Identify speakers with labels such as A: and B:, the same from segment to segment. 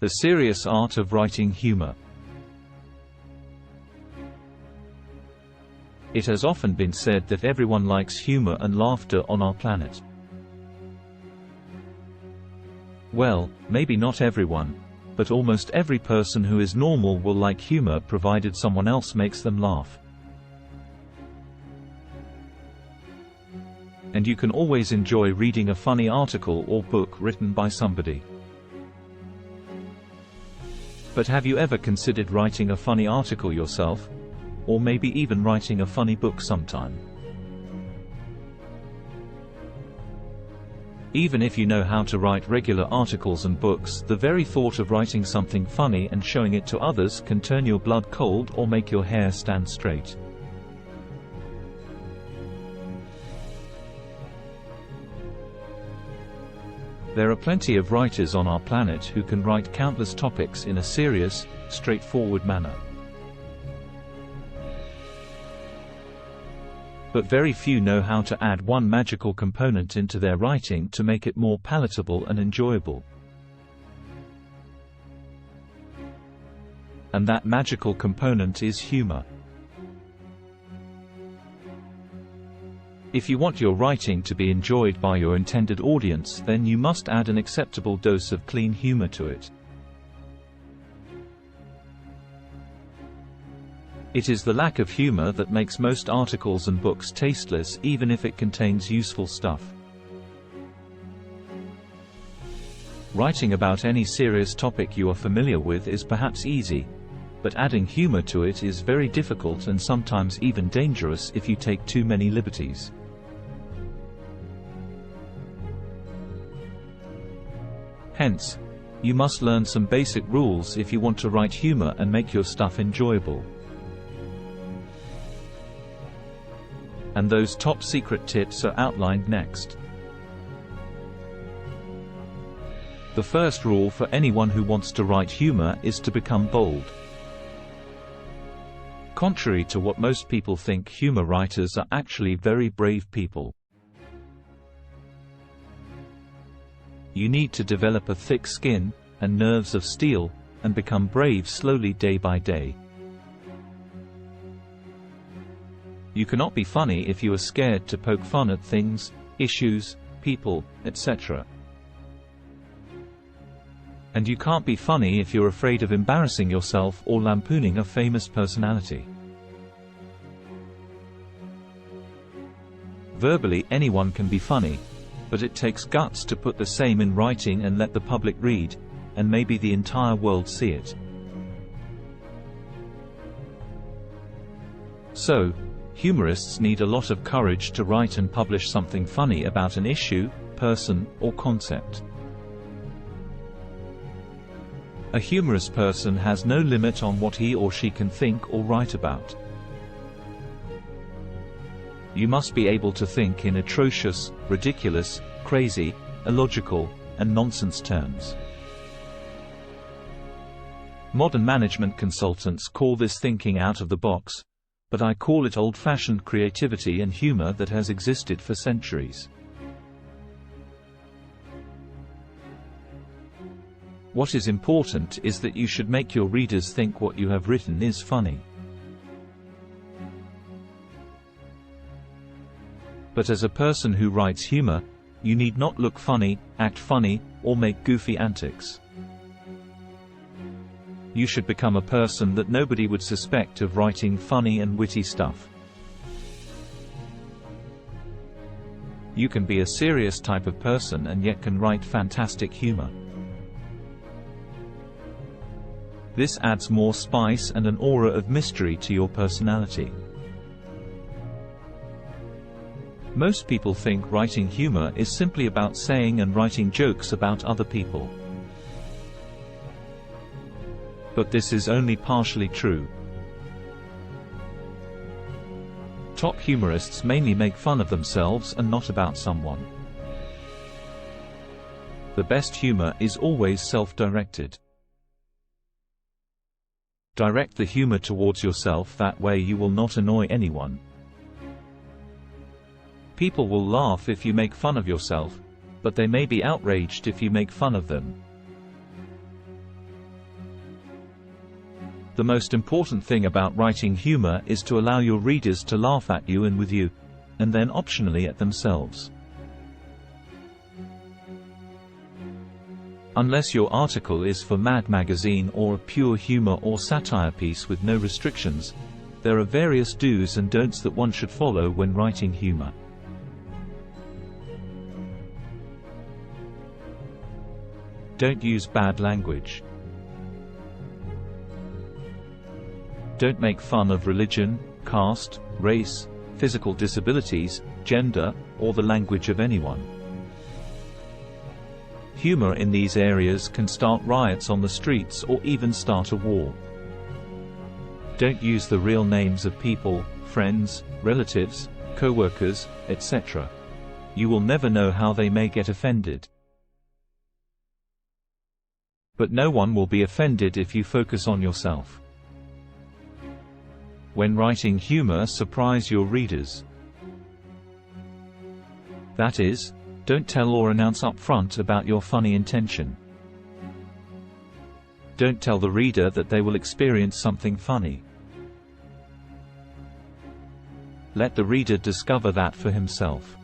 A: The serious art of writing humor. It has often been said that everyone likes humor and laughter on our planet. Well, maybe not everyone, but almost every person who is normal will like humor provided someone else makes them laugh. And you can always enjoy reading a funny article or book written by somebody. But have you ever considered writing a funny article yourself? Or maybe even writing a funny book sometime? Even if you know how to write regular articles and books, the very thought of writing something funny and showing it to others can turn your blood cold or make your hair stand straight. There are plenty of writers on our planet who can write countless topics in a serious, straightforward manner. But very few know how to add one magical component into their writing to make it more palatable and enjoyable. And that magical component is humor. If you want your writing to be enjoyed by your intended audience, then you must add an acceptable dose of clean humor to it. It is the lack of humor that makes most articles and books tasteless, even if it contains useful stuff. Writing about any serious topic you are familiar with is perhaps easy, but adding humor to it is very difficult and sometimes even dangerous if you take too many liberties. Hence, you must learn some basic rules if you want to write humor and make your stuff enjoyable. And those top secret tips are outlined next. The first rule for anyone who wants to write humor is to become bold. Contrary to what most people think, humor writers are actually very brave people. You need to develop a thick skin and nerves of steel, and become brave slowly day by day. You cannot be funny if you are scared to poke fun at things, issues, people, etc. And you can't be funny if you're afraid of embarrassing yourself or lampooning a famous personality. Verbally, anyone can be funny, but it takes guts to put the same in writing and let the public read, and maybe the entire world see it. So, humorists need a lot of courage to write and publish something funny about an issue, person, or concept. A humorous person has no limit on what he or she can think or write about. You must be able to think in atrocious, ridiculous, crazy, illogical, and nonsense terms. Modern management consultants call this thinking out of the box, but I call it old-fashioned creativity and humor that has existed for centuries. What is important is that you should make your readers think what you have written is funny. But as a person who writes humor, you need not look funny, act funny, or make goofy antics. You should become a person that nobody would suspect of writing funny and witty stuff. You can be a serious type of person and yet can write fantastic humor. This adds more spice and an aura of mystery to your personality. Most people think writing humor is simply about saying and writing jokes about other people. But this is only partially true. Top humorists mainly make fun of themselves and not about someone. The best humor is always self-directed. Direct the humor towards yourself, that way you will not annoy anyone. People will laugh if you make fun of yourself, but they may be outraged if you make fun of them. The most important thing about writing humor is to allow your readers to laugh at you and with you, and then optionally at themselves. Unless your article is for Mad Magazine or a pure humor or satire piece with no restrictions, there are various do's and don'ts that one should follow when writing humor. Don't use bad language. Don't make fun of religion, caste, race, physical disabilities, gender, or the language of anyone. Humor in these areas can start riots on the streets or even start a war. Don't use the real names of people, friends, relatives, co-workers, etc. You will never know how they may get offended. But no one will be offended if you focus on yourself. When writing humor, surprise your readers. That is, don't tell or announce up front about your funny intention. Don't tell the reader that they will experience something funny. Let the reader discover that for himself.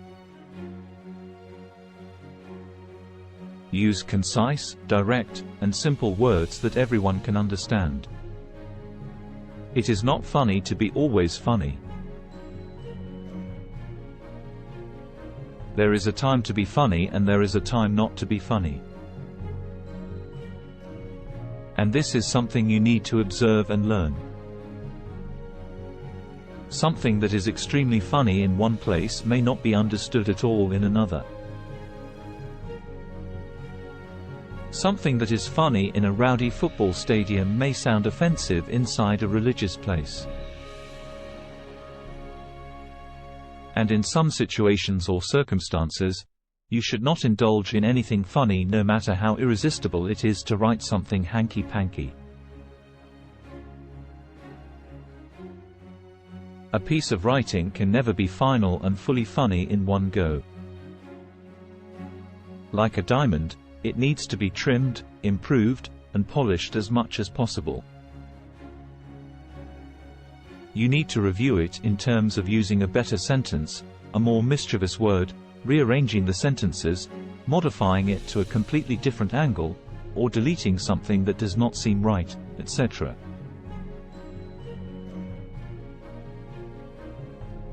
A: Use concise, direct, and simple words that everyone can understand. It is not funny to be always funny. There is a time to be funny and there is a time not to be funny. And this is something you need to observe and learn. Something that is extremely funny in one place may not be understood at all in another. Something that is funny in a rowdy football stadium may sound offensive inside a religious place. And in some situations or circumstances, you should not indulge in anything funny no matter how irresistible it is to write something hanky-panky. A piece of writing can never be final and fully funny in one go. Like a diamond, it needs to be trimmed, improved, and polished as much as possible. You need to review it in terms of using a better sentence, a more mischievous word, rearranging the sentences, modifying it to a completely different angle, or deleting something that does not seem right, etc.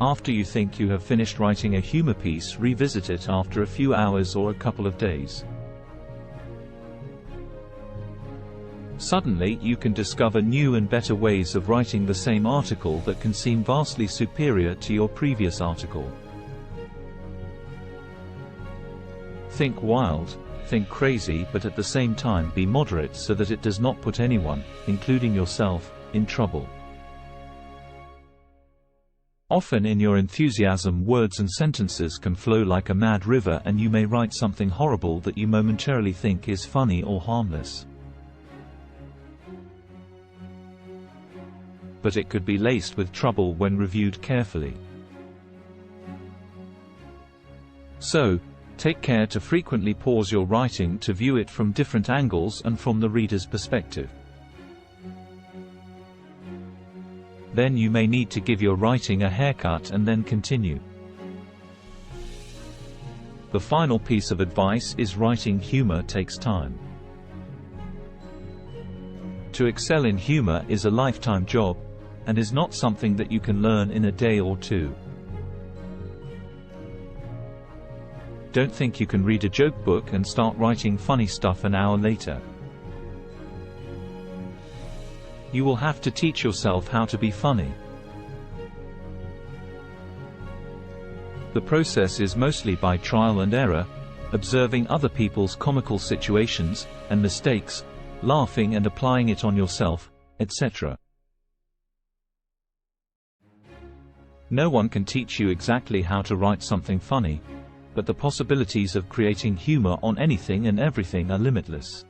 A: After you think you have finished writing a humor piece, revisit it after a few hours or a couple of days. Suddenly you can discover new and better ways of writing the same article that can seem vastly superior to your previous article. Think wild, think crazy, but at the same time be moderate so that it does not put anyone, including yourself, in trouble. Often in your enthusiasm, words and sentences can flow like a mad river and you may write something horrible that you momentarily think is funny or harmless. But it could be laced with trouble when reviewed carefully. So, take care to frequently pause your writing to view it from different angles and from the reader's perspective. Then you may need to give your writing a haircut and then continue. The final piece of advice is writing humor takes time. To excel in humor is a lifetime job, and is not something that you can learn in a day or two. Don't think you can read a joke book and start writing funny stuff an hour later. You will have to teach yourself how to be funny. The process is mostly by trial and error, observing other people's comical situations and mistakes, laughing and applying it on yourself, etc. No one can teach you exactly how to write something funny, but the possibilities of creating humor on anything and everything are limitless.